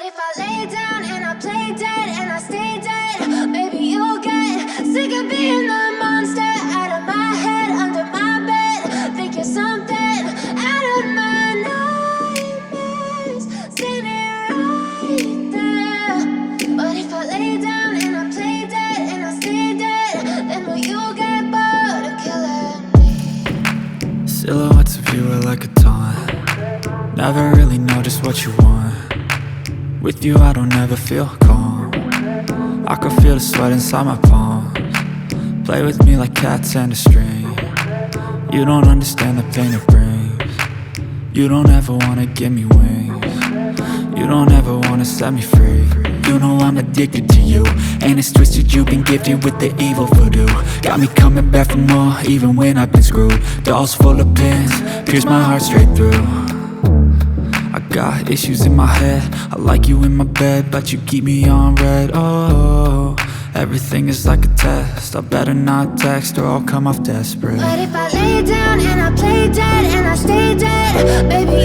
if I lay down and I play dead and I stay dead, maybe you'll get sick of being the monster out of my head, under my bed. Think you're something out of my nightmares, standing right there. But if I lay down and I play dead and I stay dead, then will you get bored of killing me? Silhouettes of you are like a taunt. Never really know just what you want. With you I don't ever feel calm. I can feel the sweat inside my palms. Play with me like cats and a string. You don't understand the pain it brings. You don't ever wanna give me wings. You don't ever wanna set me free. You know I'm addicted to you, and it's twisted, you've been gifted with the evil voodoo. Got me coming back for more, even when I've been screwed. Dolls full of pins, pierce my heart straight through. I got issues in my head, I like you in my bed, but you keep me on red. Oh, everything is like a test, I better not text or I'll come off desperate. But if I lay down and I play dead and I stay dead, baby